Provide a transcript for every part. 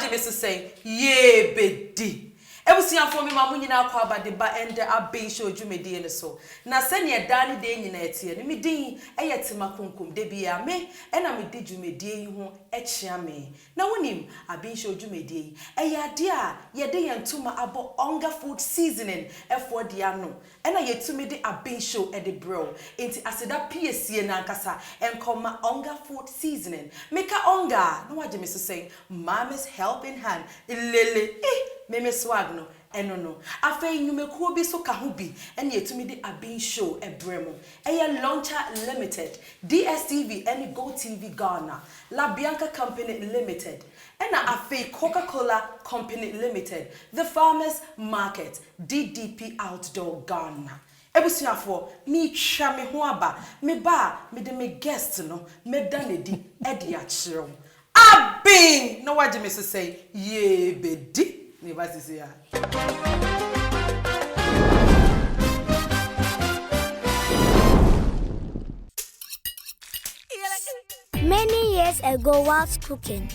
waje me so say ye bedi ebusia for me mamu nyina kwa ba de ba ende Abenshow dwumedie ne so na se ne da ne de nyina etie ne me din eyetima konkom de bia me ena me de dwumedie yi ho echia me na wonim Abenshow dwumedie yi eyade a ye de yentuma abo ONGA food seasoning efo de ano ena yetumi de Abenshow e de bro enti aseda piesie na nkasa enkoma ONGA food seasoning meka ONGA no waje me so say mama's helping hand lele meme swag no eno no afei nyumekuo bi so ka ho bi ene yetumi de Abenshow ebremo eye launcher limited DSTV ene Go TV Ghana La Bianca Company Limited ena afei Coca-Cola Company Limited The Farmers Market DDP Outdoor Ghana ebusuafo mi twa me ho aba me ba me de me guest no me danedi e de a kyerem abin no waje me so say ye bedi. Many years ago, whilst cooking,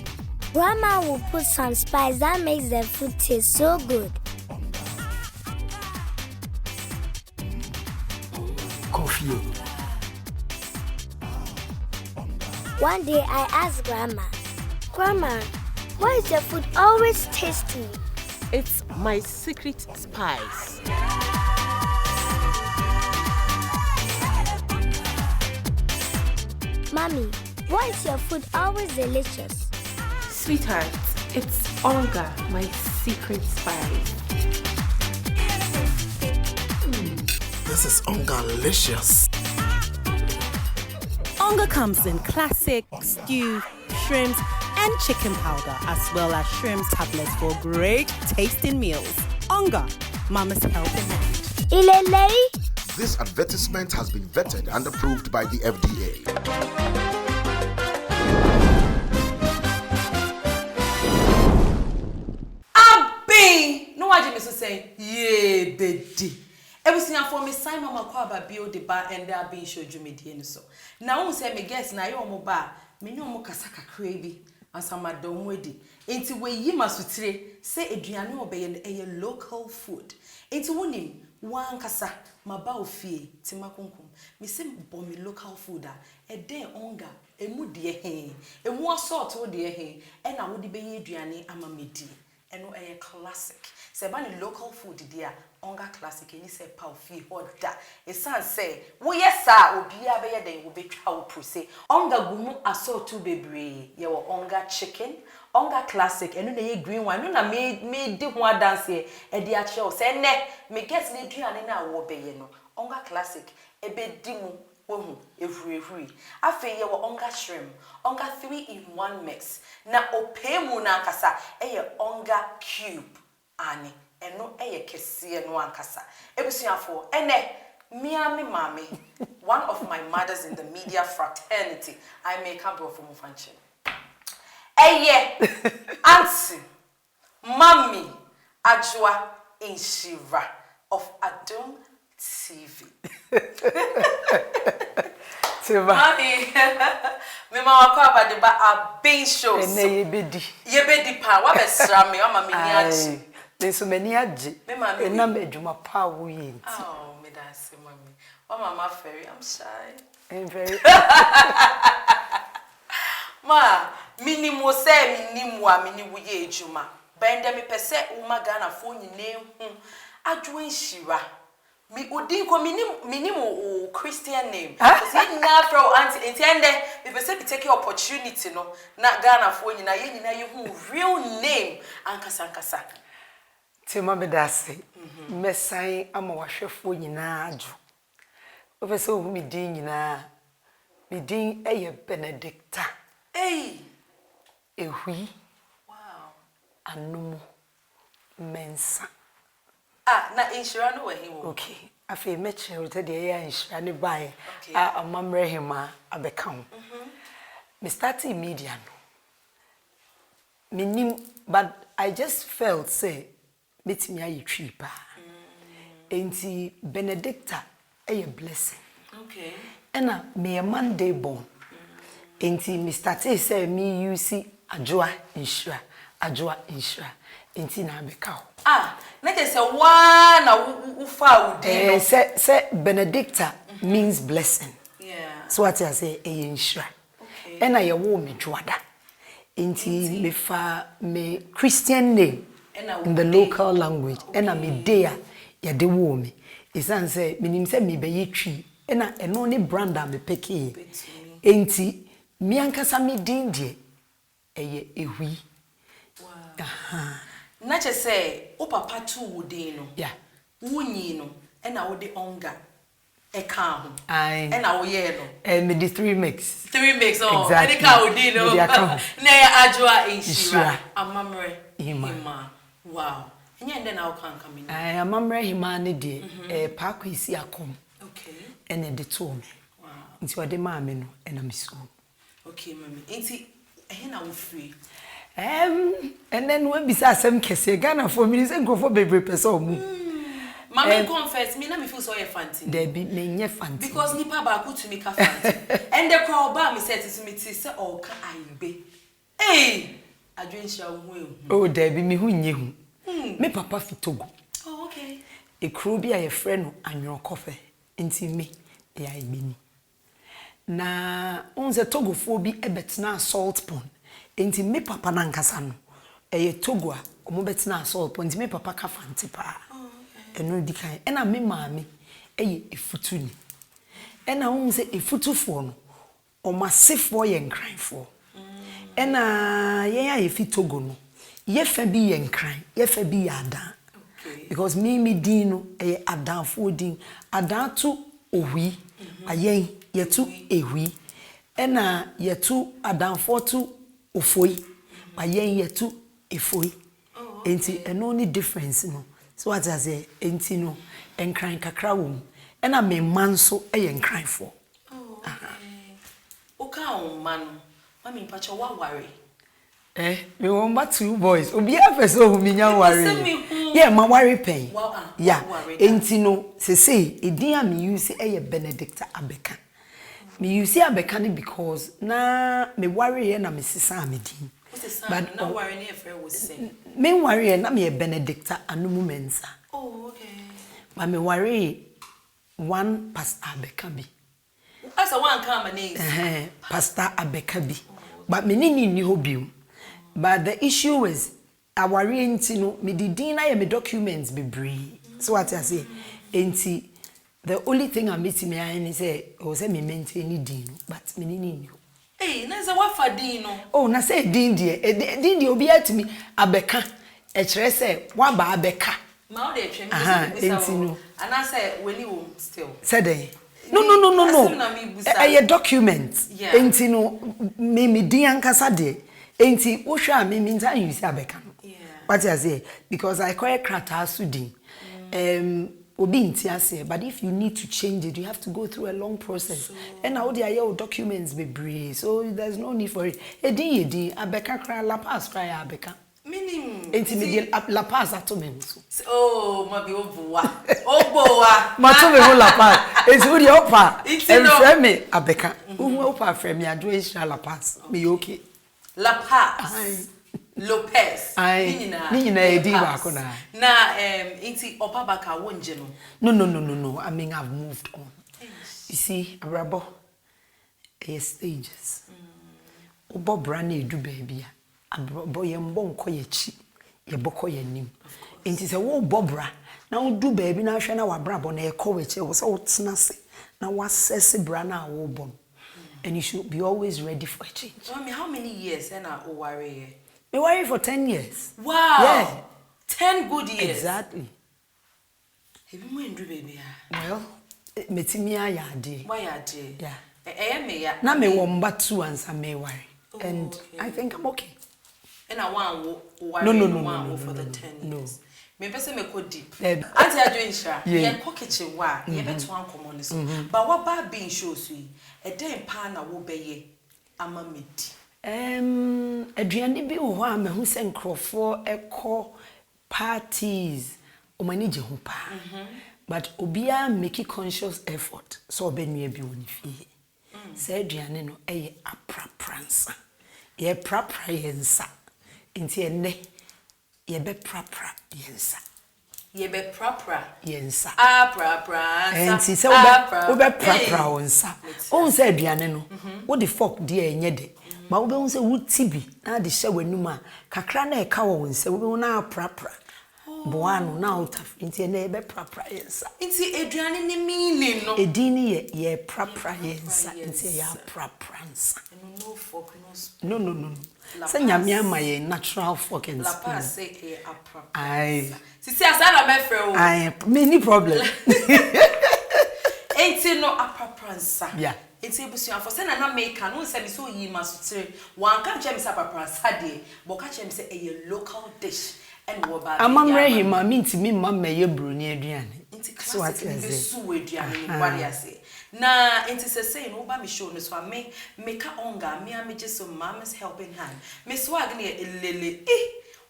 Grandma would put some spice that makes the food taste so good. Coffee. One day I asked Grandma, Grandma, why is your food always tasty? It's my secret spice. Mommy, why is your food always delicious? Sweetheart, it's ONGA, my secret spice. This is ONGA-licious. ONGA comes in classic, stew, shrimps, and chicken powder, as well as shrimp tablets for great tasting meals. ONGA, Mama's helping hand. Ilele? This advertisement has been vetted and approved by the FDA. Abi! No waje me so say ye bedi. Ebusia for me sign mama kwa ba bio de ba and Abenshow dwumedie ne so. Na wo say me guess na ye omo ba, me nyi omo kasa kakra bi. Ansama don wedi enti we yi masutire se eduane obeye no eye local food enti wonim wan kasa maba ofie timakonkom me se bo me local food a eden ONGA emu de he emu asort wo de he e na wo de beye eduane ama medi eno eye classic se ba ni local food dia ONGA classic eni se pa ofie hoda e san se wo yesa obi abeye den wo betwa wo prose ONGA gumu asort to bebre ye wo ONGA chicken ONGA classic eno na ye green one no na me di ho dance e di a che se ne me get na duane na wo beye no ONGA classic e be di mu wohu ehuri afi ye wo ONGA shrimp ONGA 3-in-1 mix na opemu na nkasa e ye ONGA cube ani eno eye kese no ankasa ebusuafo ene miami mami one of my mothers in the media fraternity I make her bro from function eye auntie mommy Adjoah Nhyira of Adom TV Mommy me mama kwa ba de ba Abenshow Ene ye bedi pa wa besra me o ma me ni achi Leso meni aji. Ena medjuma pa wo yi. Oh, me dance mommy. Oh mama Ferry, I'm shy. I'm very. Ma, minimo say minimu a mini wo ye ejuma. Bende me pese uma Ghana fo nyine hu. Adjoah Nhyira. Mi odin ko minimu o Christian name. Because ye na fro auntie entiende me pese be take opportunity no na Ghana fo nyina ye nyina ye hu real name ankasa. Tema bedase mesan ama wahwefo nyina aju ofese ohu mi din nyina mi din eye Benedicta ehui wow anumu mensa na Nhyira no wahi wo okay afi meche de ya Nhyira ne bai amamre hima abekam me start immediately minim but I just felt say metimi ayi twi pa enti Benedicta a blessing okay ena me Monday born enti me start say me use Adjoah Nhyira Adjoah Nhyira enti na abeka ho na je say one na ufa udi say Benedicta means blessing. Yeah. So what I say Nhyira. Okay. And I wo me Dwoada. Inti me fa me Christian name in the local language. And I me day ya de wo me. Isan say minim say me be yetwi. And I eno ne brand am peke. Inti mi ankasa me din de eye ehui. Wow. Na che say o papa tu wo din no. Yeah. Wunyi no and I wo de ONGA. Eka ho. Aye. And I wo ye no. Me the 3 mix. 3 mix oh. Exactly. And ka wo din no. Na ya Adjoah Nhyira. Amamre. Hima. Wow. Enya ndɛ na wo kan ka me. Amamre hima ne de pa kwisi akom. Okay. Ene de to me. Wow. Nti ode ma me no ena me so. Okay, mami. Nti ehe na wo free. And then when bisa asem kese Ghana for me say go for bebre person mu. Mami confess me na me feel so ye fancy. There be me nye fancy. Because nipa ba ku to me ka fancy. And the crowd ba me say to me say o ka ayibe. Hey, Adjoah Nhyira wo hu. Oh, there be me hu nye hu. Me papa fi Togo. Oh, okay. E kro bi a ye frɛ no anwo kofe. Nti me ya igbeni. Na onze Togo fo bi ebetena salt pond. Enti me papa na nkasa no eye Togo a omo betena salt pond. Enti me papa ka fanti pa. Eno di kan. Ena me maame eye efutu ni. Ena onze efutufo no omasefo ye nkranfo. Ena ye ya efi Togo no ye fa bi ye nkran, ye fa bi ya adan. Because me din no adan fo din. Adan to ohui. Ayen ye to ehui. Ena ye to adan fo to ofoi. Ayen ye to efoi. Enti eno ni difference no. So what I say enti no enkran kakra wo. Ena me manso ye nkran fo. O ka o man. Mami mpacha wa worry. Me want 2 boys. Obi afese o mi nya worry. Yeah, my worry pain. Yeah. Enti no say edin am use e Benedicta Abeka. Me use Abeka ni because na me worry na me sisa amedin. But no worry na efre was say. Me worry na me Benedicta anumu mensa. Oh, okay. But me worry one Pastor Abeka bi. As a one come name. Pastor Abeka bi. But me ni hobium. But the issue is our no me didn't I me documents be brave. So what I say, enti the only thing I'm meeting me I say me maintain din, but me ni. Hey, na say what for din no? Oh, na say din die obi at me abeka. E kire say wa ba abeka. Ma o dey twem enti no. And I say when you still. Said no. A document. Enti no me din ankasa de. Enti wo hwa me nta use abeka no. What I say because I call krata sudin. Obi nti ase, but if you need to change it you have to go through a long process. And now there are documents be brave. So there's no need for it. Edi abeka kra la pass try abeka. Meaning enti me la pass ato me so. Oh, ma bi oboa. Oboa. Ma to me ho la pass. Enti wo de opa. E frame me abeka. Wo opa frame me Adjoah Nhyira la pass. Me okay. La Paz. Lopez. Nina edi wako na. Na inti opabaka wonje no. No. I mean I've moved on. You see, Abrabo stages. Obo brand edu baby. Abrabo ye mbo nko ye chi. Ye boko ye nim. Inti se wo bobra na wo du baby na hwe na wabrabo na ye ko we che wo se wo tena se na wasese bra na wo bom. And you should be always ready for a change. How many years and I worry? We worry for 10 years. Wow. Yeah. 10 good years. Exactly. Have you mind baby? Well, metimia ya de. Why ya de? Yeah. Me ya. Na me womba 2 and some may worry. And okay. I think I'm okay. And I want worry no, for the 10 years. Me pese me ko deep. Auntie Adjoah Nhyira, ye ko kitchen wa, ye beto ankomo ne so. But what ba bin show so yi, e den pa na wo beye ama medi. Aduane bi wo ho a me hu se nkrofo ekọ parties o mani je ho pa. But obia make conscious effort so obenua bi woni fie. Se aduane no eye aprapransa. Ye prapra ye nsa. Enti enne ye be prapra yensa. Ye be prapra Yensa. Aprapransa. Enti se wo be prapra wonsa. On se aduane no. Wo the fork de enye de. Ma wo be won se wo tibi na de hye w'anum a kakra na e ka wo nsa wo be na prapra. Boano na utaf enti enne be prapra yensa. Enti aduane ni meaning no. Edini ye prapra yensa enti ya Aprapransa. No fork no. No. Say nyame ama ye natural fork and La spoon. passe e Aprapransa. Aye. Sisi asana me frɛ o. Aye, many problem. Enti no Aprapransa. Yeah. Enti ebusuafo se na make no nse me so yi masotere. Wan ka nche me se Aprapransa de, bo ka nche me se a local dish and wo ba. Amamre hima minti mi mama ye broni aduane. Enti classic be su aduane ni kwade ase. Na enti say no ba me show no so me ka ONGA me amje so mama's helping hand. Me swag ne elele.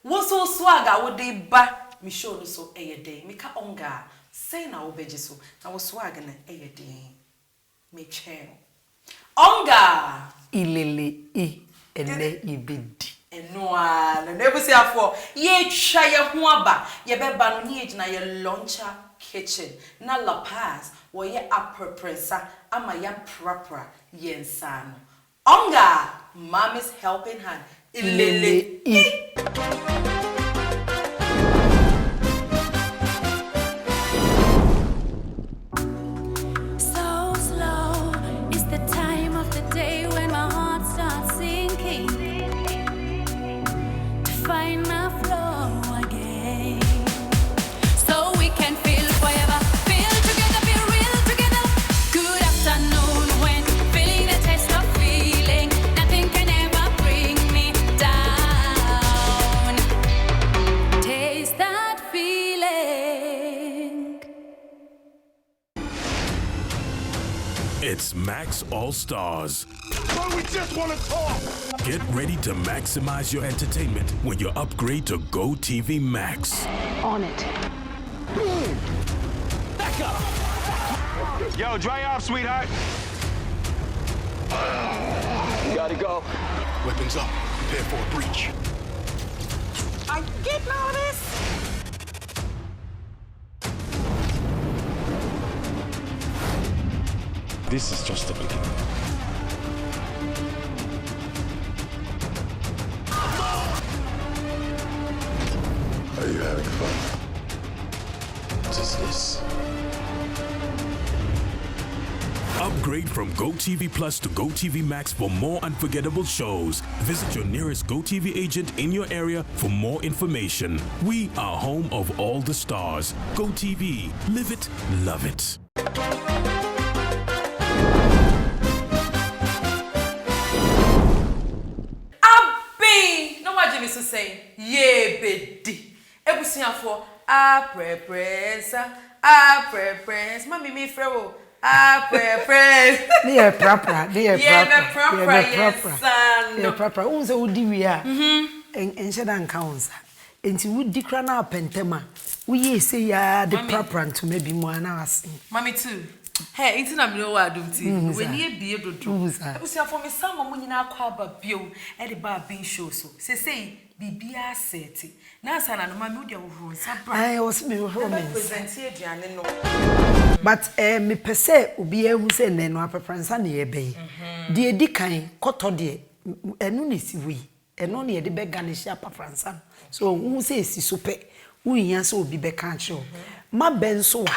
Wo so swag a wo de ba me show no so day. Me ka ONGA say na wo beje so. Na wo swag na day. Me chair. ONGA Ilele ene ibedi. Enoa na nebusiafo ye twa ye ho aba ye beba no ne egina ye launcher kitchen na La Paz wo ye Aprapransa ama ya prapra ye nsa no ONGA mommy's helping hand ilele So slow is the time of the day when my heart starts sinking to find my flow again. So we can feel forever, feel together, feel real together. Good afternoon when feeling the taste of feeling. Nothing can ever bring me down. Taste that feeling. It's Max All Stars. But we just want to talk. Get ready to maximize your entertainment when you upgrade to Go TV Max. On it. Back up! Yo, dry off, sweetheart. You gotta go. Weapons up. Prepare for a breach. I get all this. This is just the beginning. Are you having fun? What is this? Upgrade from Go TV Plus to Go TV Max for more unforgettable shows. Visit your nearest Go TV agent in your area for more information. We are home of all the stars. Go TV. Live it, love it. Me so say ye bedi ebusuafo Aprapransa mami me frɛ wo Aprapransa Ne ye prapra ye prapra unse wodi wi a enhye da nka unsa enti wodi kra na apentema wo ye se ya de prapra ntoma bi mu ana ase mami too. Hey, it's not me wa adumti. When you be dodo. Ebusuafo me sama mo nyina akwa aba bio e de ba Abenshow so. Say bibia seti. Na asa na no ma me odi ahoro nsa bra. Ai was me ho me. Present aduane no. But me pese obi ehu se ne no Aprapransa na ye be. De edi kan koto de enu ne si wi. Eno ne ye de be garnish Aprapransa. So hu se esi so pe. Wu hia se obi be kan cho. Ma ben so wa.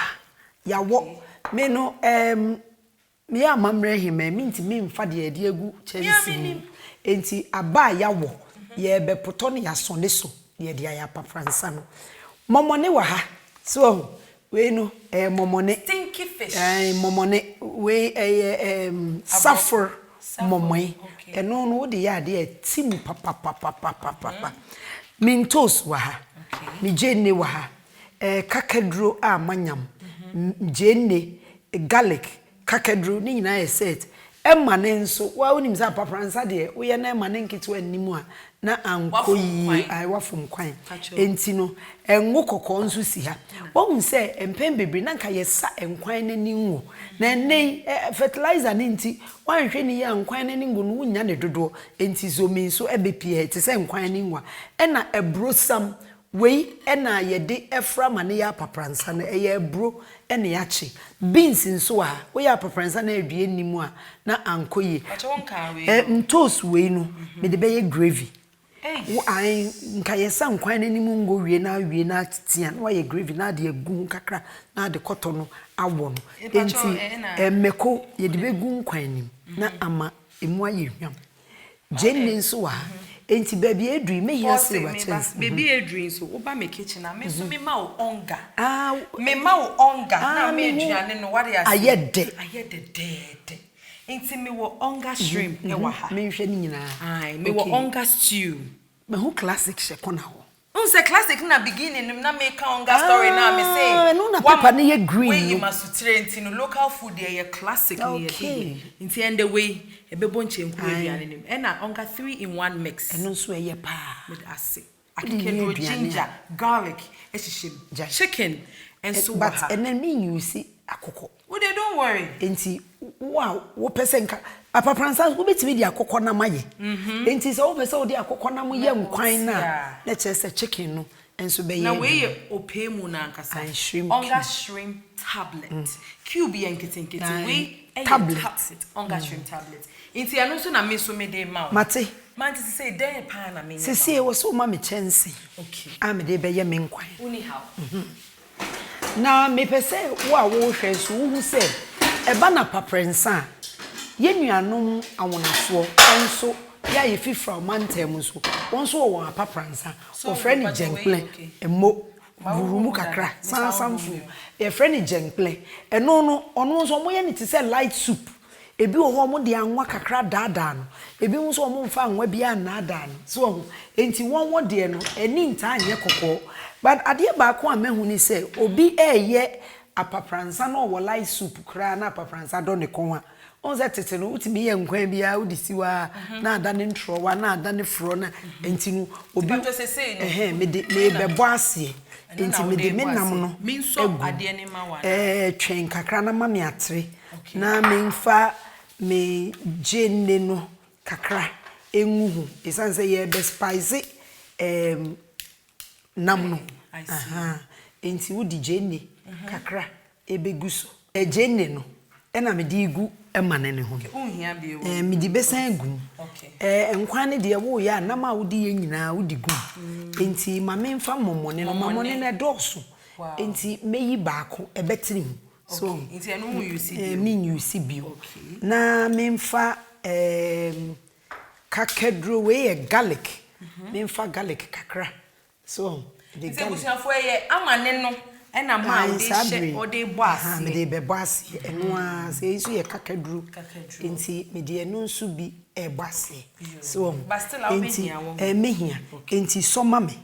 Ya wo me no me ya mamre hima minti me mfa de ade agu chesi enti aba ya wo ye be poto ne ya sone so ye de ya Aprapransa no momone wa ha so we no momone Stinky fish momone we suffer momoy eno no wo de ya de tim papa mintos wa ha mi jenne wa ha kakadro a manyam jenne garlic kakadro ni nyina set Emma nenso wa wonim za Aprapransa de wo ye na emma nenketo animu a na ankoyi ai wafom kwan enti no enwo kokko nso si ha wo hu se empem bebre na nka yesa enkwan nani nwo na nei fertilizer ne nti wanhwe ni ya nkwan nani ngo no wunya ne dodo enti zomi nso ebepie te se nkwan ni nwa na ebrosam wei na yede efra mane ya Aprapransa na eye ebro na yache beans nso a wo ya Aprapransa na adue nimu a na ankoyi ntos wei no me de beye gravy wo ai nka yesa nkwan nanimu ngo wie na titia na ye gravy na de egu kakra na de koto no awo no enti emeko ye de begu nkwan nim na ama emu aye hwam jenne nso wa enti baby edri me here say what chance baby edri so wo ba me kitchen na me so me ma wo onga me ma wo onga na me aduane no what ya say ayede enti me wo onga shrimp e wa ha me hwe ni nyina ai me wo onga stew me who classic she kona ho unse classic na beginning na make onga story na me say no na paper na ye green we you must train no local food ye classic ni ye nti end the way ebebo nchemku aduane nim e na onga 3-in-1 mix eno so eye pa with ase akekendo ginger garlic ehihim chicken and so but and then me you see akoko we dey don't worry enti wow wo pese nka Aprapransa wo betimi di akoko na maye enti so wo pese wo di akoko na mo ye nkwan na chese chicken no enso be ye na we ye opemu na nkasa onga shrimp tablet cube yenkete we tablet onga shrimp tablet enti anu so na me so me dey ma mate man say dey pa na me se wo so ma me chance okay am dey be ye me nkwan uni how na me pese wo a wo hwe so wo se eba na Aprapransa ye nuanom awonafo enso ya ye fifra mantem so wonso wo Aprapransa o friend Jengle emo burumu kakra sansamfu ye friend Jengle eno no ono nso mo ye ne te se light soup ebi wo ho mo de anwa kakra daadaa no ebi nso mo mfa anwa bia na adaa no so enti won de no eni nta anye kokko but ade ba ko amehu ni se obi eye Aprapransa no wo light soup kra na Aprapransa do ne konwa onza tete no utimi ye nkwan bia udisiwa na ada ne ntrowa na ada ne fro na enti no obi me bebo ase enti me de menam no minso ade ne mawa twen kakra na ma me atre na menfa me jenne no kakra enguhu esanse ye be spice nam no enti wudi jenne kakra ebeguso jenne no ena me di igu emane ne ho unhia bie wo me di besan gu enkwan ne de wo ya na ma wodi ye nyina wodi gu enti ma me mfa momone no mamone ne doso enti meyi baako ebetiri so enti eno mu use me use bio na me mfa kakedro we garlic me mfa garlic kakra so the garlic busiafo ye amane no ena ma o de boss me de be boss eno a se isu ye kakadru enti me de eno nsu bi e boss so enti mehia enti so mame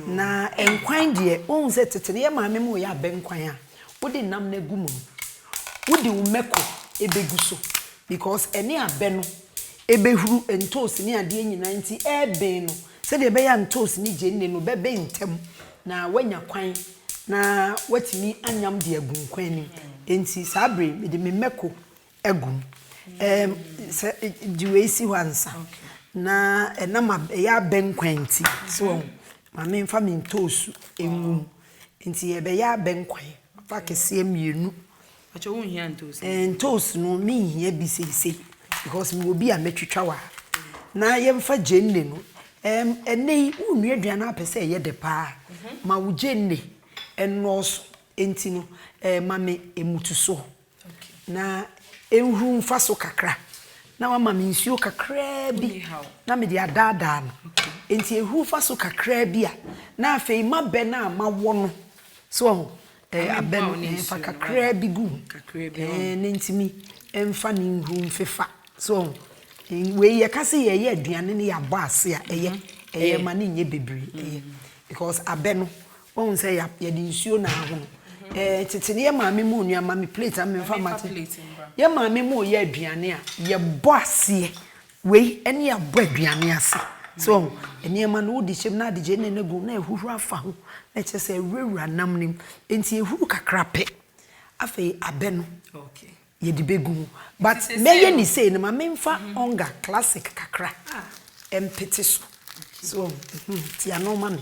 na enkwan de o nse tete ne ye maame mo ya benkwan a wo de nam na gumu wo de umeko ebeguso because ene abe no ebehuru entos ni ade nyina enti ebe no se de be ya entos ni jenne no bebe ntem na wanya kwan na watimi anyam de agunkwan ni enti sabre me de memeko agum se diwe si wansa na enama ya benkwanti so ma me mfa me ntosu engum enti ye be ya benkwan fa kese mienu acho won hia ntosu ntosu no me hia bi seisei because me obi a metwitwa wa na ye mfa jenne no enei unu aduana apese ye de pa ma wo jenne enos enti no mame emutuso na enhu mfa so kakra na mama me nsuo kakra bi na me de adada no enti ehu fa so kakra bi a na afei mabe na mawo no so aben fa kakra bi gu nentimi emfa ni nhu mfefa so we ye kase ye aduane ne ya bɔ ase a eye ma ne nye bebre because abe no won say ya de nsuo na ho Titini ye maame mu nua maame plate am me fa mate. Ye maame mu ye aduane a ye bɔ ase we ene ya bɔ aduane ase. So enema no di chem na de je ne gu na ehuhuru afa ho na che se ewura nam nim enti ehuru kakra pe afei abe no okay ye di begu but meye ni say no ma memfa onga classic kakra empete so ti anoma me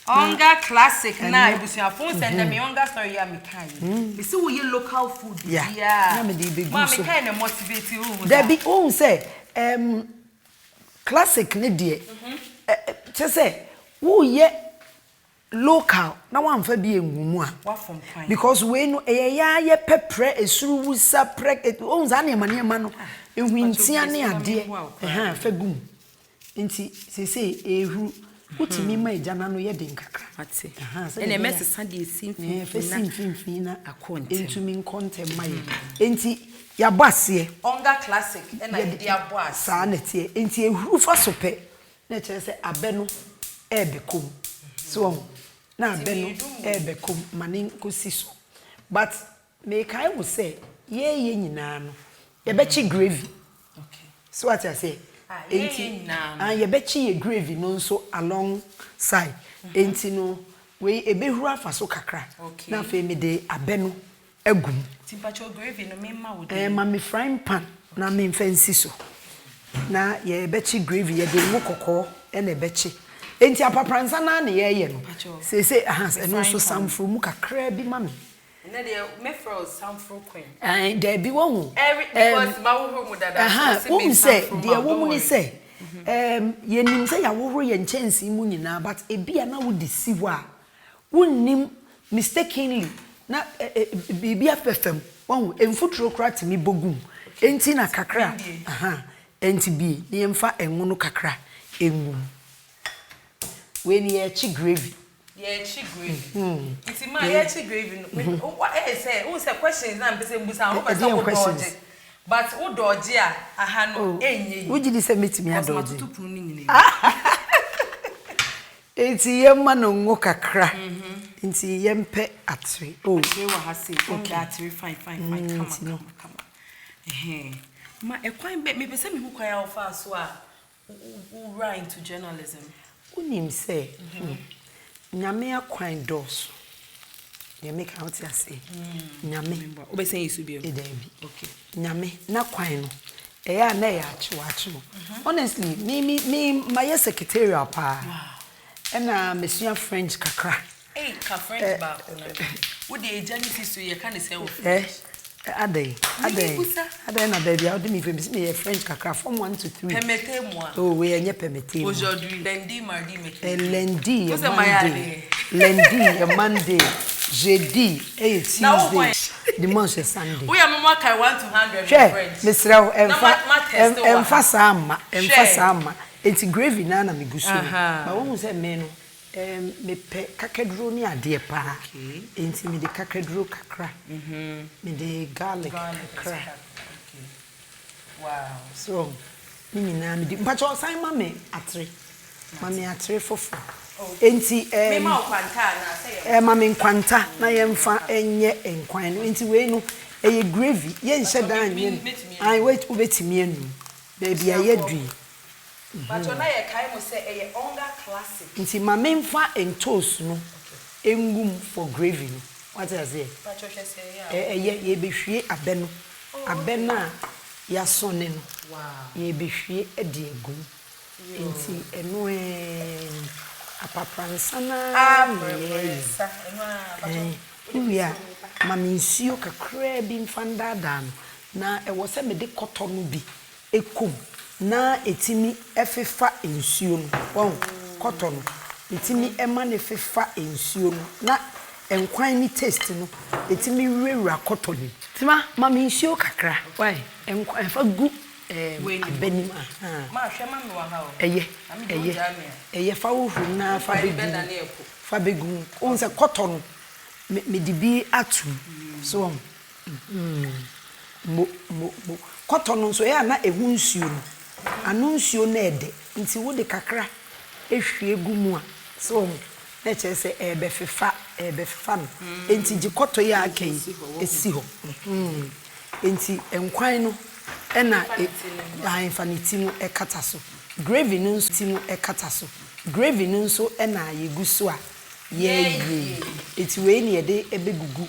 onga classic na ebusuafo send me onga story ya me kai me see wo ye local food yeah na me di begu so ma me kai na motivate you there be who say classic ne die che say wo ye local na wan fa bi engumu a because we no ya ye pepre esuru wusa prek o nza na ma no ehwintia ne ade fa gum nti se ehuru utimi ma ejana no ye de nkakra ate ene mesesa de simfin na akonte entumi nkontem ma ye nti ya base onga classic ena de aboa sa na tie enti ehuru fa so pe na chere se abe no ebekom so na abe no ebekom manin kosi so but me kai wo say ye nyina no ye bechi gravy okay so what I say enti ye bechi ye gravy no so along side enti no we ebehuru afa so kakra na fe me de abe no agum timpacho gravy no me ma wo ma me frying pan na me fancy so na ye bechi gravy ye de wo kokko e na bechi enti Aprapransa na na ye no se no so samfru mu kakra bi ma me na de me fro samfru queen there be one because ma wo mu dada so me say de wo mu ni say ye nim say ya wo ye nchensi mu nyina but ebia na wo di si wo a wonnim mistakenly na bibia fefem won emfutro krat mi bogum enti na kakra enti bi ne yemfa enwo no kakra enwu we ni ye chi gravy iti ma ye chi gravy no what say who say questions na mpese mbusa ho pesa wo dodge but wo dodge a aha no enye wo gidi se metimi a dodge tutupun ni nyine enti yemma no ngo kakra enti yempe atre we wa ha say onga atre fine come ma ekwan be me pese me hu kwa ya ofa so a who right into journalism unim say nyame akwan dos ye make out say nyame obesen yisu bi okay nyame na kwan no eya na ya achewache honestly me my secretarial pa ena mesua French kakra ka French ba wo de agency so ye kan say wo adey na baby how do me French kakra from 1 to 3 permettez moi we enye permettez aujourd'hui lundi mardi mercredi lundi Monday jeudi et Tuesday dimanche Sunday we am more kai 1 to 100 French mesra emfa sama enti gravy na migusu ba won say me no me pe kakaduro ni ade pa enti me de kakaduro kakra me de garlic kakra wow so ni na me de mpacho san ma me atre fofo enti me ma kwanta na say ma me kwanta na yemfa enye enkwan no enti we no eye gravy ye nhye dan ye ai wait ubetimi anu baby ayedui but ona ye kai mo say eye onga classic nti ma memfa entos no engum for gravy no what I say but you say ye behwie abe no abe na ya sone no wow ye behwie edi egum nti eno Aprapransa na uya mama nsuo kakra bi mfanda dan na ewo se me de cotton bi ekom na etimi efefa ensuo no won cotton etimi ema ne fefa ensuo no na enkwan ni taste no etimi wewura cotton tima mama nsuo kakra why enkwan fa gu abenim ma hwe ma me wa ha o eye fa wo hu na fa begu on se cotton me di bi atu so mo cotton so ya na ehu nsuo no anu nsuo na ede nti wo de kakra ehwie gu mu a so na che se ebe fefa befan enti jikoto ya akai esi ho enti enkwan no ena infinity mu ekata so gravy no nso ti mu ekata so gravy no nso ena yeguso a ye eti we ni ede ebegugu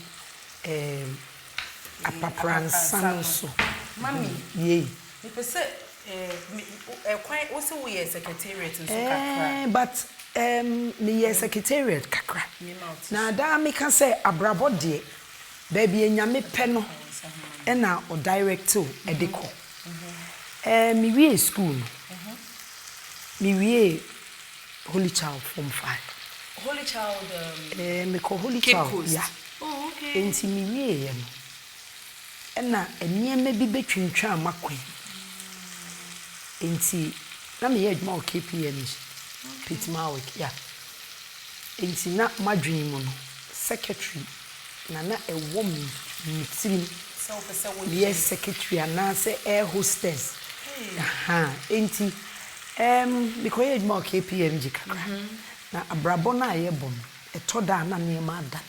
Aprapransa no so mami ye me pese ekwan wo se wo ye secretariat nso kakra but me ye secretariat kakra na da me kan say abrabo de baby enyame pe no ena o director edeko me we school me we Holy Child Form 5 Holy Child me call Holy Child yeah oh okay enti me we ye no ena enieme bi betwintwa amakwan enti na me ye adwuma o KPM Pitma work yeah enti na madwin mu no secretary na ewo me mitirim yes secretary na say air hostess enti because ye adwuma o KPM kakra na abrabo na ye bom etoda na ne ma ada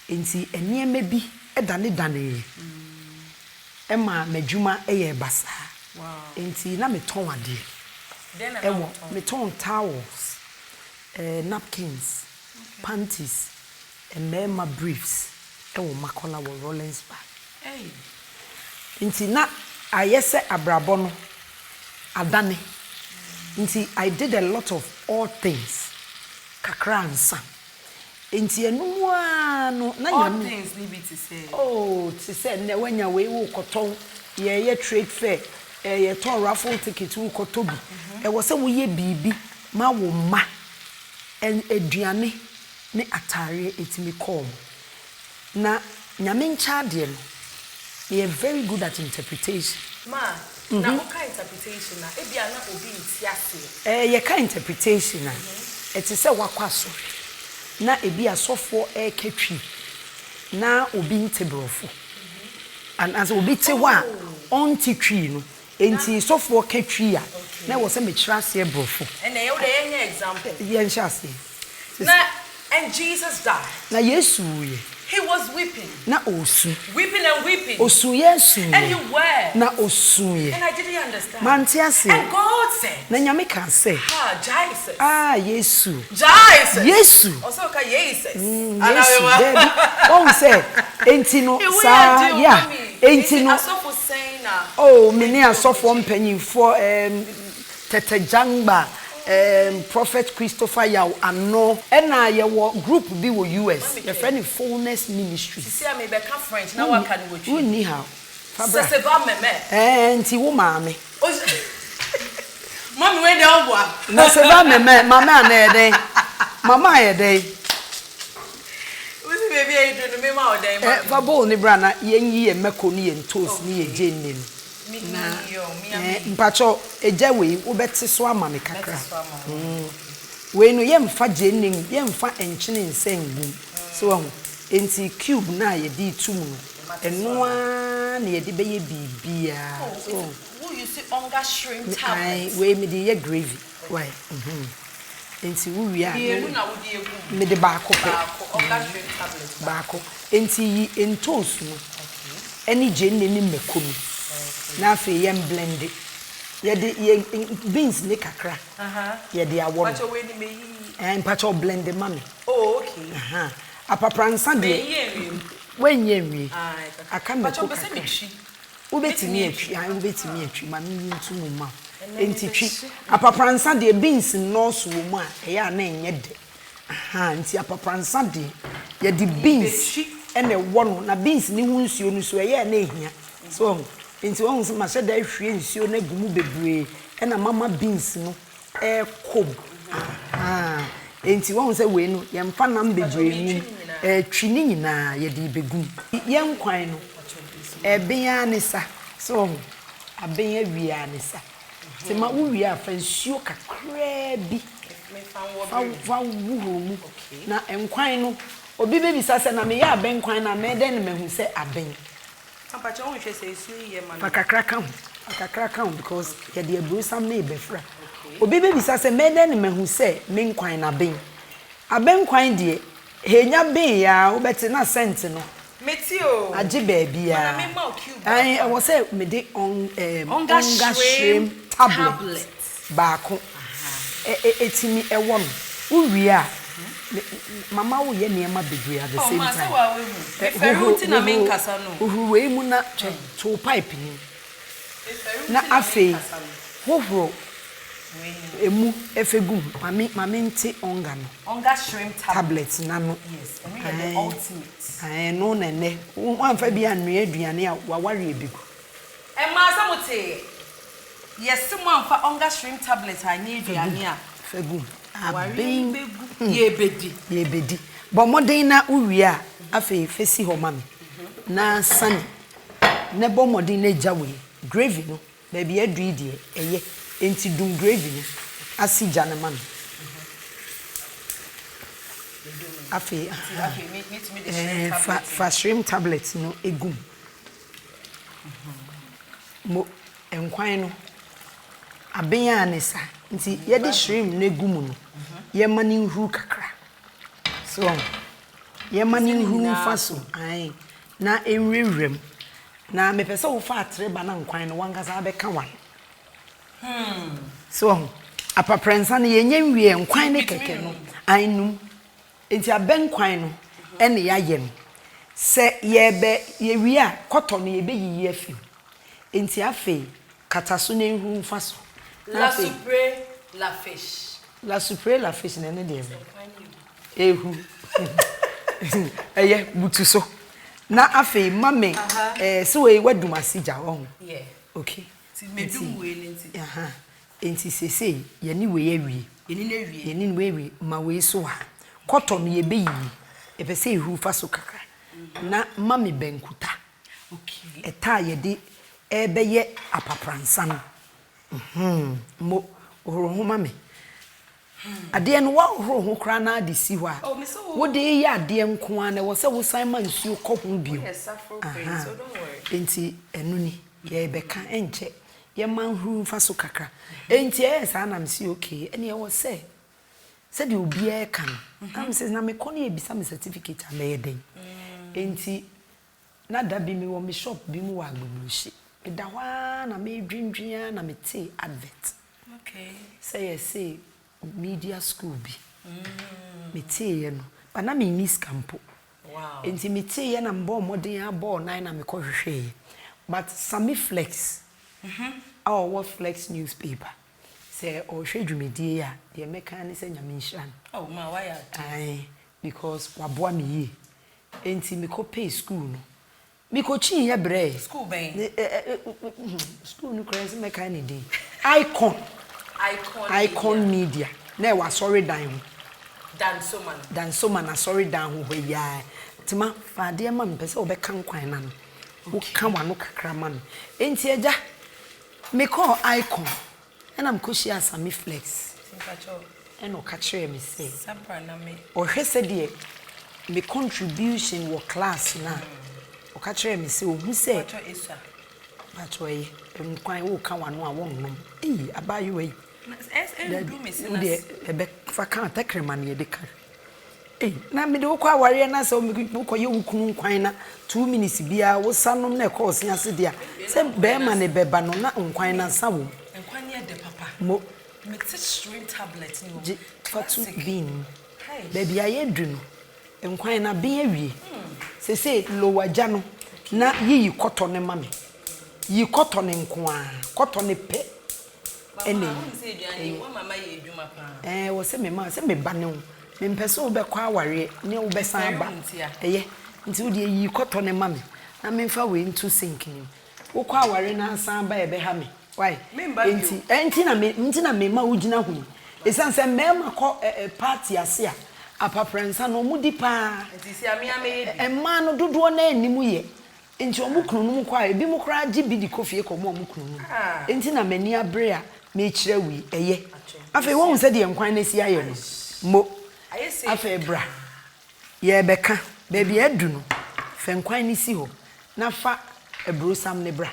enti enieme bi edane ema madwuma eye basa enti na meton ade ewo meton towels napkins panties mema briefs ewo makola wo Rollins bag enti na ayese abrabo no adane enti I did a lot of all things kakra ansa enti enu no na all things need to say to say na wanya we wo koton ye trade fair ye ton raffle ticket wo kotobi e wo se wo ye bibi ma wo ma eduane ne atare etimi call na nyame ncha de no ye very good at interpretation ma na wo ka interpretation na e bia na obi ntiase ye ka interpretation na eti se wakwaso na ebi asofo eketwi na obi ntebrofo and as obi te wa on titwi no enti sofo ketwi a na wo se me kirase brofo and na ye would any example ye nshase na and Jesus died na Yesu ye he was weeping na osu weeping and weeping osu Yesu and you were na osu ye and I didn't understand mantiase and God said na nyame kan say Jesus Yesu Jesus Yesu also ka Jesus Yesu baby won say enti no sa yeah enti no asofo saying na me ni asofo mpanyimfo Tete Jangba Prophet Christopher Yaw ano na ye wo group bi wo US your friend Fullness Ministry see am be ka French na wa ka ni wo twi ni how fabra se va meme enti wo maame mami we dey obua na se va meme mama na eden mama eden uzi baby e do no me ma odan ma fa bo ni bra na yenyi ye meko ni ye toast ni ye jenni na mpacho eja we wo beti so ama me kakra we no ye mfa jenni ye mfa enchine nsengum so ho enti cube na ye di tumu eno a na ye di be ye bibia so who you see ONGA shrimp tablets we me di ye gravy why enti wo wi a na wo di egu me di ba ko pe ONGA shrimp tablets ba ko enti yi entosu no eni jenni ni mekomi na fe yem blend ye de beans ne kakra ye de awo pacho we ni meyi pacho blend mami oh okay Aprapransa de wenye nwi aka me ko pacho be se wo betimi atwi ma mi ntu mu ma enti twi Aprapransa de beans nurse wo mu a eya na enye de enti Aprapransa de ye de beans ene wo no na beans ni hu nsuo no so eya na ehia so enti won se ma se da hwie nsuo na gumu bebre ena mama beans no kom enti won se we no ye mfa nam bebre ni twi ni nyina ye de begum ye nkwan no ebia ne sa so abia wia ne sa se ma wo wia fa nsuo kakra bi fa wuho mu na nkwan no obi bebi sa se na me ya aben nkwan na me den me hu se aben pacho won hwe se isu ye ma akakra count because ye de abru sam na ebefra obi bebi sa se me den me hu se me nkwan na ben aben nkwan de Henya be ya, ubeti na sent no. Metio. Aji baby ya. Me ma cube. I was say me de ONGA shrimp tablet. Baako. Etimi ewo no. Uwie a mama wo ye niema bebre at the same time. Oh, ma se wa we mu. Feruti na me nkasa no. Uhuwe mu na to pipe ni. Na afi hohoro emu efegum mami nti ONGA no. ONGA shrimp tablet na no. Yes, and the ultimate. No nene. Wan fa bia nua aduane a waware ebigu. E ma samote. Yes, mo anfa ONGA shrimp tablet anya aduane a fegum. Abin Yebedi. But modern na uwie a afi fesi ho mami. Na sane. Na bo modern na jawe. Gravy no. Baby adui die eye. Enti dum gravy no. Asi jana mami. Afi fa shrimp tablet no egum. Mo enkwan no. Abenya anesa. Nti ye de shrimp na egum no. Ye mani nhu kakra. So ye mani nhu faso. Ai na enwewrem. Na me pese wo fa atreba na nkwan no wankasa abeka wan. So Aprapransa na ye nyanwie nkwan ne keke no. Ai num. Enti abenkwan no ene ya yem. Se ye wi a koto no ye be yiyi afi. Enti afi kataso na nhu faso. La supre la fish. La supre la fish na ne dem. Ehu. Eye butu so. Na afi mame so we wadum asija ho. Yeah. Okay. Ti medum we nti. Aha. Enti sese ye ni we awie. Ye ni we awie ma we so ha. Cotton ye be yi. E be say ehu fa so kakra. Na mame benkuta. Okay. Eta ye de ebe ye Aprapransa no. Mo ohoro mame. Ade no wa ohoro ho kra na ade si ho a. Wo de ye ade nko a na wo se wo san ma nsuo kɔ ho bio. Yes, so don't worry. Enti enu ni ye beka enche ye manhu fa so kakra. Enti sa na msi okay. Ene ye wo se de obi e kan. Am says na me kɔ na ebisa me certificate am ye den. Enti na da bi me wo me shop bi mu wa agbegbushi. Me da wa na me dwindwia na me te advert. Okay. Say media school bi. Me te ye no. Ba na me miss campo. Wow. Enti me te ye na mbo modern abo 9 na me kɔ hwehwe. But Sami Flex. Our what Flex newspaper. Say or hwe dwumedie ya de meka ne say nyame nhira. Oh ma why ya? Ai because waboa me yi. Enti me kɔ pay school no. Me kɔ chi ye bre. School ben. School no crazy meka ne dey. Icon media. Na e wa sorry dan ho. Dan so man sorry dan ho ya. Tima fa de ma mpese obeka nkwan na no. Wo ka wano kakra ma no. Enti eja me call Icon. And I'm Kushia Sami Flex. And no catch me say. Or he said, dear, my contribution was class now. Or catch me say, who said, but way, and quite will come one won't. Eh, about you way. If I can't take him money, the car. Eh, now me do quite worry and I saw me book you couldn't quina 2 minutes be I was some on their course. Yes, dear. Same bear money, bebano, not on quina some. De papa. Mo make shrimp tablet ni for 2 bean. Baby I do. Enkwan na be awie. Say lower jano na yi cotton mame. Yi cotton nko a. Cotton pe. Ene. Mama ye adwuma pa. Wo se me ma se me ba ne wo. Me mpese wo be kwa aware ne wo be san ba. Eye. Nti wo de yi cotton mame. Na me mfa we into sink ni. Wo kwa aware na san ba e be ha me. Why? Enti na me ma ugina hu. Esan se me ma ko party ase a Aprapransa no mu di pa. Enti se amia me ye. Ma no dodo na animu ye. Enti omukunu no mu kwa e bi mu kra gi bi di kofie ko mo omukunu no. Enti na mani abre a me kire wi eye. Afa wo hu se de nkwan na si aye no. Mo. Afa bra. Ye beka. Baby edu no. Fe nkwan ni si ho. Na fa ebro sam ne bra.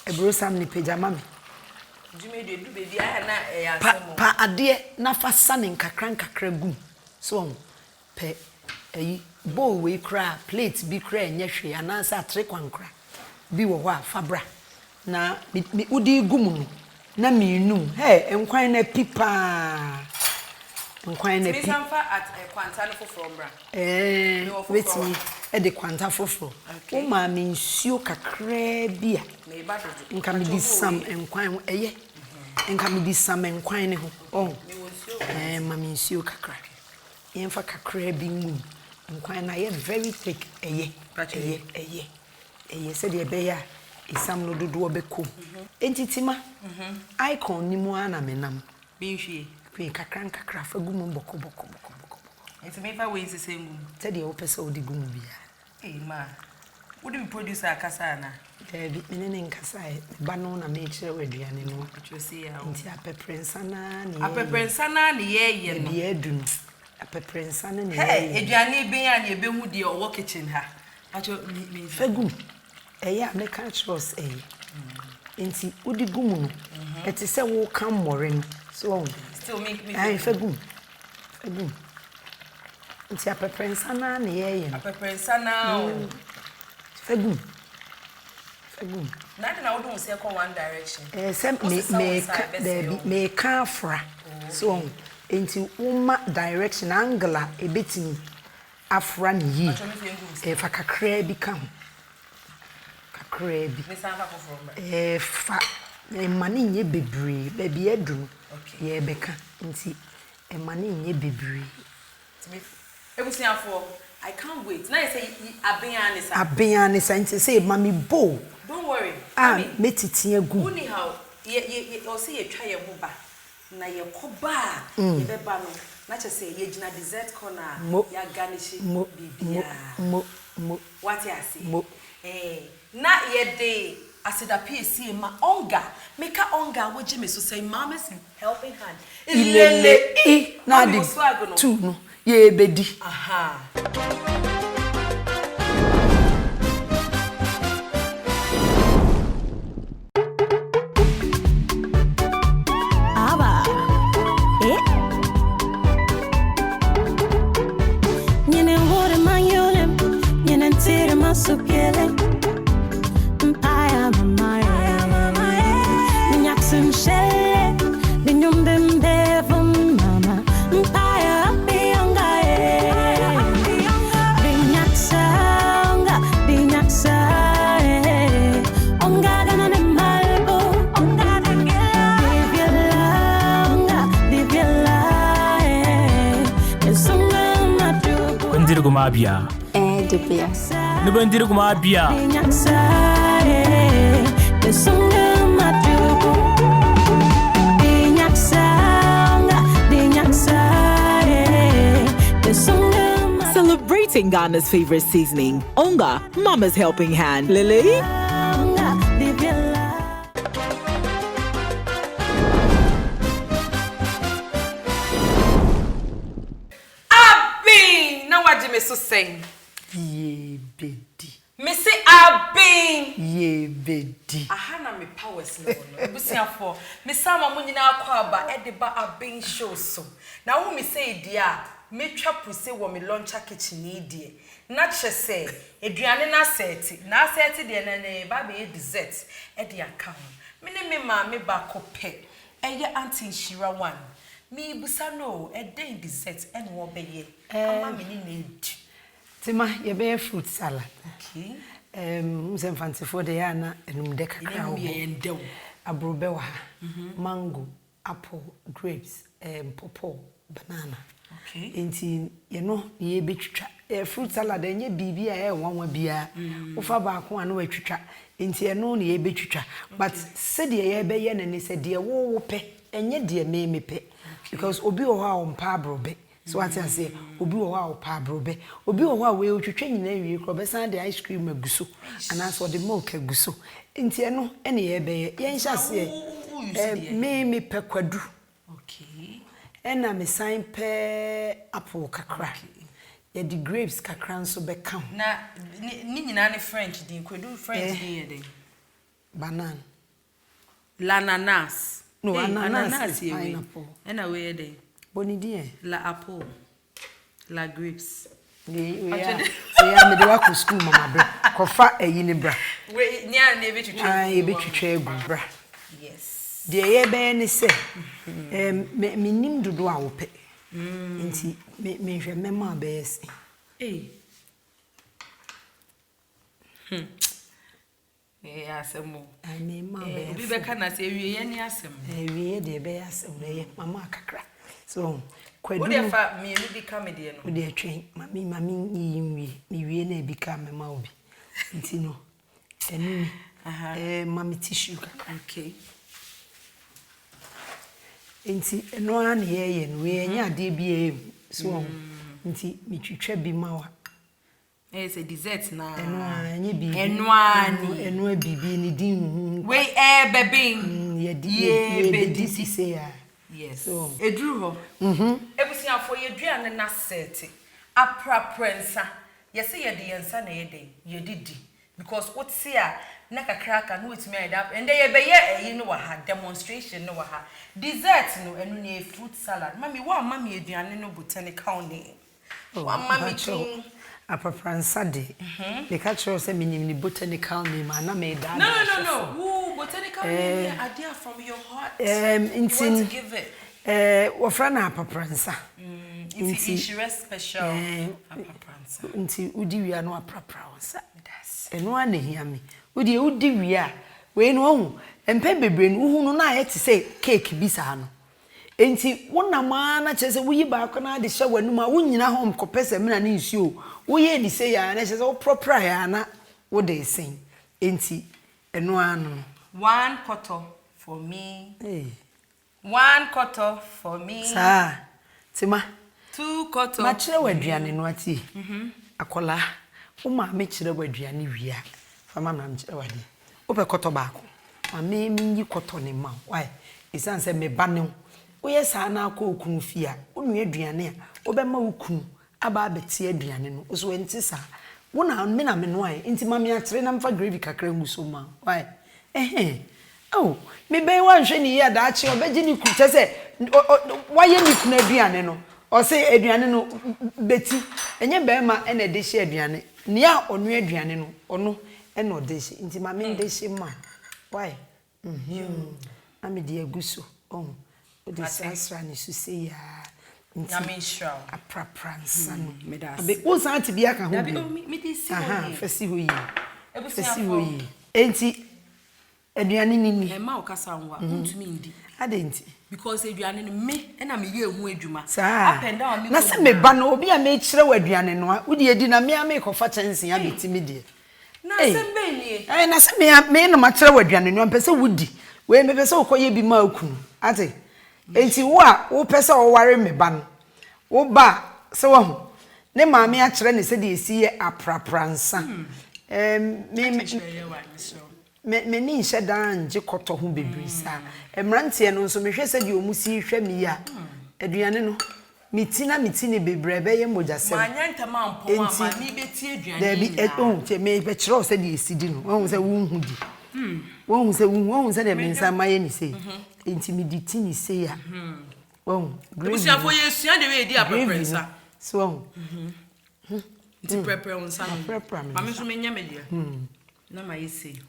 Ebro sam ni pejama me. Jume de du baby aya na e pa ade na fa sane nkakra nkakra gum so pe ayi bowl we cry plate bi cry nya hwe anansa atre kwankra bi wo ho a fabra na udi gumu na minu enkwan na pipa enkwan na pipa Misanfa at kwanta no foforo mbra wetimi de kwanta foforo o ma me nsuo kakra bia me ba do nka me di sam enkwan nka me di sam enkwan ne ho ma me nsuo kakra yemfa kakra bi ngum nkwan na ye very thick eye said ye be ya isam no dodo obeko entitima icon ni mu ana menam bi nhwie kwen kakra fa gum boko enti me fa we nsese ngum said ye opese odi gum bia ma wodi producer akasa na bi menene nkasa ba no na me kire waduane no atwese ya enti Aprapransa na ne ye no bi adunu Aprapransa na ne aduane ben ya ne ebehu de owo kitchen ha acho me fagum eya me kan trust enti odi gum no eti se wo kan more no so still make me fagum enti Aprapransa na ne ye Aprapransa na fagum na wo say come one direction me ka fra so enti uma direction angle ebetini afra ne yi fa kakra bi ka kakra bi fa mani nye bebre ba bi adunu ye beka nti mani nye bebre ebusiafo I can't wait. Now you say Abenyanisa nti say mami bo. Don't worry. Metiti egu. Uni how ye o say ye twa ye ho ba. Na ye koba ye beba no. Na che say ye gina dessert corner ya garnish bibia. What you say? Na ye dey asida PSC ma ONGA. Make ONGA wo jime so say mama's helping hand. Ilele na di tu no. Ye bedi. Aha. Aba. Nyene ngore manyole, nyene ntire masupiele. Mpaya mama. Nyaksim shele, binyumbe mbevo mama. Mpaya Kumabia. Nubandiri kumabia. Celebrating Ghana's favorite seasoning, ONGA, Mama's helping hand. Lily? Me so saying ye bedi me say abin ye bedi aha na me powers no busiafo me sama mo nyina akwa aba e de ba Abenshow so na wo me say dia me twa puse wo me launcher kitchen ni die na che say eduane na set de na ba be dessert e de aka ho me ne me ma me ba kope eye anti Nhyira one me busa no e den dessert e no obeye ama me ni na edi tima ye be fruit salad okay mzem fancy for the yana enum de kakra ho abrobe wa mango apple grapes pawpaw banana okay enti ye no ye betwitwa fruit salad enye bibia e wanwa bia ufa ba ko anu atwitwa enti ye no ye betwitwa but said ye be ye ne said ye wo pe enye de me pe because obi o ha on pa abrobe so what I say obi wo ha pa brobe obi wo ha we otwetwa nyina wie kro be san de ice cream aguso ana so de milk aguso enti eno ene ye be ye nhase me pe kwadu okay ena me san pe apple kakra ye the grapes kakra nso be kam na ni nyina ne French din kwadu French din ye den banana l'ananas no ananas is pineapple ena we ye den bonidie la apple La grapes. Yeah, me dey work school mama bra. Kofa eyi ne bra. We nya na ebe twetwe. Ah, ebe twetwe egu bra. Yes. De ye be ne se. Me nim dodo a wo pe. Nti me hwe mema be yes. Asemo. Ani ma be. Obi be ka na se ewie ni asem. Ewie de be asem na ye mama kakra. So kwadu. Wo de fa me ni bi ka me de no. Wo de atwen mami yinwie. Me wie na bi ka me ma obi. Nti no. Eni mami tissue kakra. Okay. Nti eno ana ye no we nya ade bi e so nti me twetwa bi ma wa. Say dessert na. Eno bi. Eno bibi ni din. We bebing. Ye bedisi say ya. Yes. So edru ho. Ebusiafo ye duane na set. Aprapransa. Ye say ye de yensa na ye den. Ye didi. Because what see a na kakraka no wetimi aid up and ye be ye no wa ha demonstration no wa ha. Dessert no enu na fruit salad. Mami wa mami eduane no botanical name. Wa mami chin Aprapransa de. They catch you say me botanical name and na me da. No. Woo, botanical name idea from your heart. You want to give it. Wo fra na Aprapransa. It's Nhyira special Aprapransa. Nti udi wi ano Aprapransa. Eno ana hia me. Udi wi a we no hu. Empe bebre no hu no na ye te say cake bi sa no. Enti wona ma na che se wuyi ba ko na de hye wanum a wunyina hom kopese me na ne nsuo. Wo ye di say ya na che se wo proper ya na wo de sen. Enti eno ano 1 quarter for me. 1 quarter for me. Sa. Tima 2 quarter. Ma kire waduane no ati. Akola. Wo ma me kire waduane wi a. Fa ma na kire wade. Wo pe quarter ba ko. Ma me yi quarter ne ma. Why? Isan se me ba ne. Wo ye sa na akọ okunu fi a. Wo nu aduane a. Wo be ma okunu aba abeti aduane no. So enti sa. Wo na me na me no ai. Enti ma me atere na mfa gravy kakra ngu so ma. Why? Oh, me be wan hwe ni ya da achi obeji ni ku tese waye ni ku na aduane no o se aduane no beti enye be ma e na de hye aduane ni a onu aduane no ono e na de hye nti ma me de hye ma why na me de aguso o de sasra ni su se ya nti ya me shra Aprapransa no me da abe wo san ti bia ka ho bi me de si fesi ho yi fesi ho yi enti aduane ni e ma okasa nwa ntumi ndi adenti because aduane no me na me ye hu adwuma up and down me na se me ba no obi a me kire waduane no a wodi edi na me a me kofa chansen a betimi de na se be ni na se me no ma kire waduane no pese wodi we me pese okoye bi ma akunu ate enti wo a wo pese wo ware me ba no wo ba se wo hu ne ma me a kire ne se de esi ye Aprapransa me ni hye dan je koto ho bebrisa emrantie no nso me hwe se de omusi hwe me ya aduane no mitina mitine bebre be ye mojasem manya ntama ampon ama mi beti aduane da bi che me be kire o se de esidi no won se wonhu di won se de me nsa maye ni se enti mi di tini se ya won busi afo yesua de we di Aprapransa so won nti prepare on sa ma me so me nya me dia na ma yesi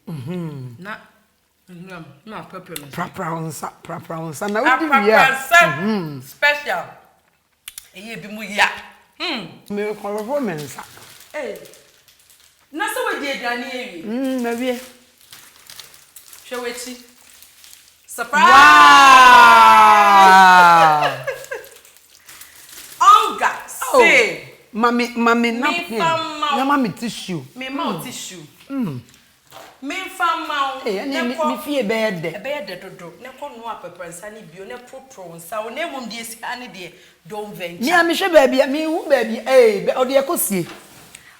na Aprapransa na odi wi a special eye bi mu ya me ko mensa na so we di aduane ewi na wie hwe wechi surprise ONGA say mami na mami tissue me mouth tissue me fama me fie be de dodo ne ko no Aprapransa ni bio ne Aprapransa o ne mum die si ane de don venture ni am hwe ba bia me hu ba bia o de ekosie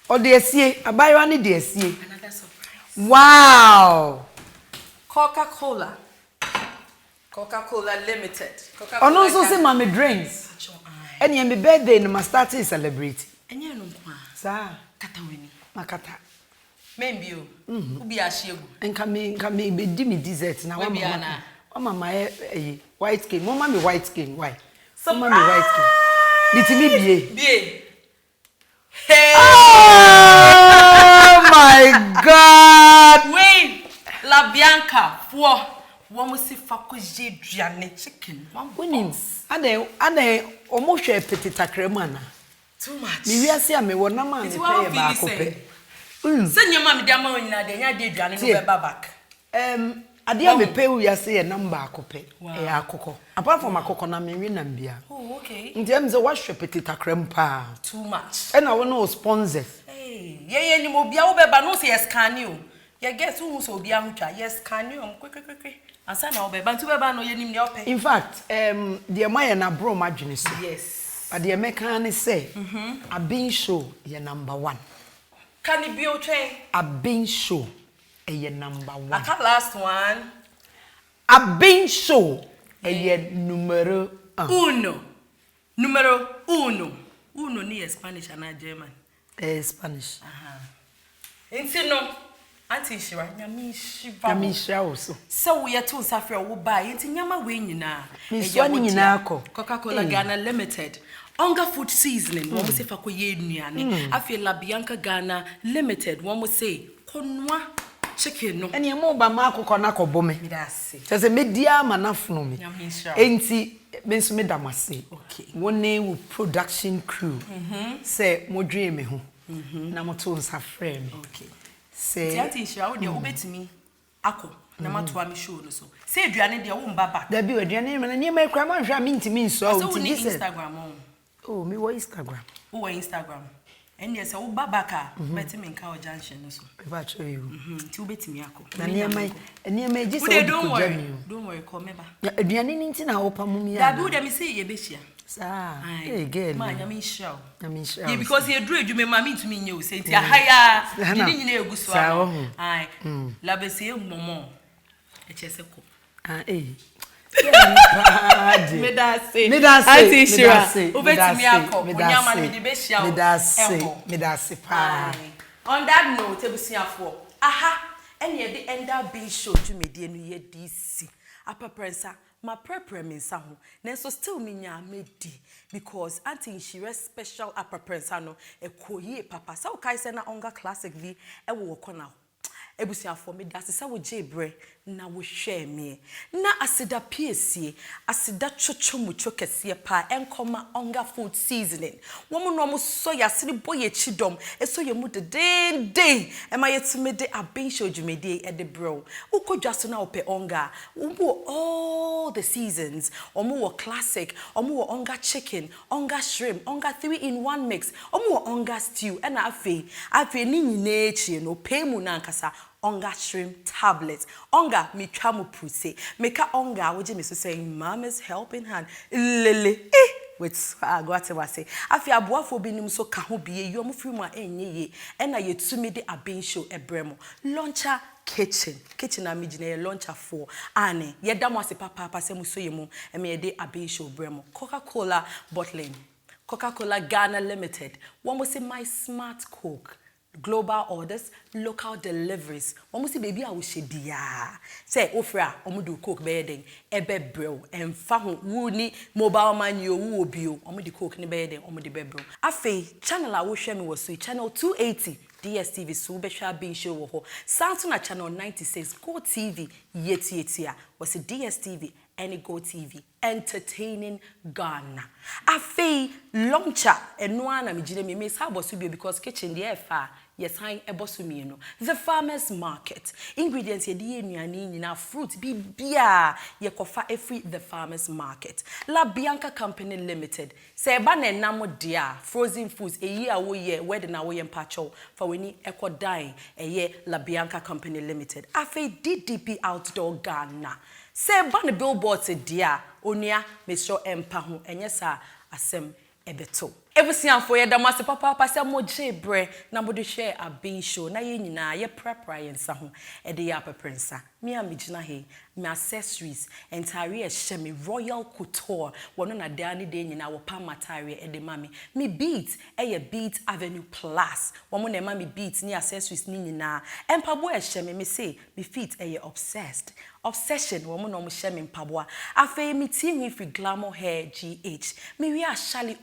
o de esie abayo ane de esie another surprise wow Coca-Cola Limited ono so say mama drinks ene me birthday no ma start to celebrate enye no kwa sa kataweni makata membio ubi ahiegu enka me be di me dessert na wa mama white cake mama me white cake why so mama me white cake bitimi bie Hey! Oh my God! Wait! La Bianca, for one was if I could chicken. Winning. Ade, almost a petit cremana. Too much. Me we see me wona ma me pay ba ko pe. Send your mommy down in a day, I did run in back. Ade me pay we see a number ko pe. E akoko. Apart from akoko na me win am bia. Oh, okay. In terms of what petit crem pa. Too much. And I want no sponsors. Hey, yeah, ni mo bia wo be ba no say scan you. You guess who so bia ho twa. Yes, scan you quick. Asa na wo be ba ntu be ba no ye nim ne ope. In fact, the my na bro madwene so. Yes. But the American say, Abenshow ye number 1. Can it be okay? Abenshow ye number 1. I can't last one. Abenshow ye numero 1. Numero 1. Uno ni Spanish and German. Spanish. Inti no. Auntie Nhyira, Nhyira also. So we are to suffer wo buy inti nyama we nyina. Coca-Cola Ghana Limited. ONGA food seasoning, one say fa koye aduane. Afi La Bianca Ghana Limited, one say konwa chicken no. Eni mo ba ma akoko na kobo me. Midase. Tese media manafno me. Nhyira. Enti benso me damase. Okay. Wone wo production crew. Say mo dwe me ho. Na mo to nsa frame. Okay. Say Auntie Nhyira, wo de obetimi akọ na matoa me show no so. Say aduane de wo mba back. Da bi aduane me na nyema ekra ma hwa me ntimi nso a o ti ti Instagram on. Oh, me wa Instagram. Who are Instagram? And yes, I will babaka. Bet me in cow junction. If show you. Two bet me ako. Na near just don't worry, call me back. Aduane ni nti na opa mu mi ya. Da bi me say ye behia. Sa. Hey girl. Man, ya me show. Yeah, because you do you me to me you say ti haya. Didn't you know gusto. Ai. La be say momo. E chese ko. Eh. Medase. Auntie Nhyira. Ubetimi akọ. Onyama me de behia o. Medase pa. On that note, ebusiafo. Aha. Ene ye de Abenshow dwumedie no ye DC. Aprapransa. Ma prepare me nsa ho. Nenso still me nya medi because Auntie Nhyira special Aprapransa no ekoye papa. Sa ukai se na ONGA classic vi e wo kona. Ebusiafo me dase sa wo jebre na wo hwe me na asida piesie asida chochomucho kese pa enkoma ONGA food seasoning wo mo no mo so ya sene boye chidom eso ye mu de den e ma yetime de Abenshow dwumedie e de bro ukodwa so na ope ONGA wo all the seasons omo wo classic omo wo ONGA chicken ONGA shrimp ONGA 3-in-1 mix omo wo ONGA stew e na afi ni nyina echi no pay mu na nkasa ONGA shrimp tablets. ONGA mi tramu puse. Meka ONGA woje me so saying mama's helping hand. Lele. With agwate wase. Afi aboafo bi nim so ka ho biye yo mo firi mu a enye ye. E na yetumi de Abenshow ebremo. Launcher kitchen na mijina ye launcher 4 ane ye da mo ase papa se mu so ye mu e me de Abenshow bremo. Coca-Cola bottling. Coca-Cola Ghana Limited. One mo say my smart Coke. Global orders, local deliveries. Almost baby I will she dia. Say ofra omudu coke bedding, ebe bro, and fahu wuni mobile man yo woo bio, omudu coke ni bedding, omudu bebro. Afe channel I will share me was channel 280. DSTV so besha Abenshow wo ho. Samsung na channel 96 Go TV yeti was DSTV and Go TV entertaining Ghana. Afe launcher enwa na mijine me sabosu bio because kitchen the fa yes hein ebosu mi no. The farmers market. Ingredients ye di enuane nyina fruit bibia ye kofa every the farmers market. La Bianca Company Limited. Se ba na enamo dia frozen foods eyi a wo ye where na wo ye mpacho for weni ekodan eye La Bianca Company Limited. Afe DDP Outdoor Ghana. Se ba na billboards dia onia Mr. Empa ho enye sa asem ebeto. Ebusianfo ye damase papa se mo jebre na mo de share Abenshow na ye nyina ye Aprapransa ho e de ya Aprapransa me amigina he me accessories entire sheme royal couture wono na dani de nyina wo pa matare e de mami me beat e ye Beat Avenue Plus wo mo na ma me beat ni accessories ni nyina empabo e sheme me say me feet e ye obsession wo mo no mo sheme mpabo afa me tie wi free glamour hair GH me wi ashali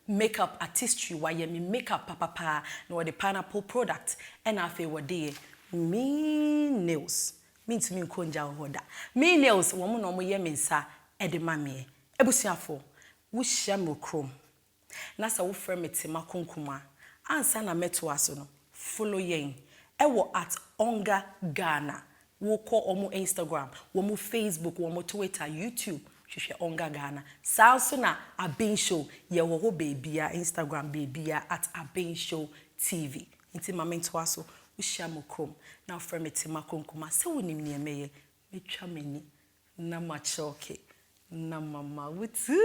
makeup artistry why me makeup papa no the pineapple product and afi wode me nails means me konja hoda me nails wo mo no mo ye me nsa e de mame ebusuafo wo hia mo krom na sa wo frɛ me tema konkoma ansa na meto aso no follow yen ewo at ONGA Ghana wo call omo Instagram wo mo Facebook wo mo Twitter YouTube hwehwɛ ONGA Ghana so na Abenshow ye wo ho baby Instagram baby at Abenshow TV nti mamento aso wo hia mo krom na wo frɛ me tema konkoma se wo nim ne meye metwa mani na ma choke na mama wutu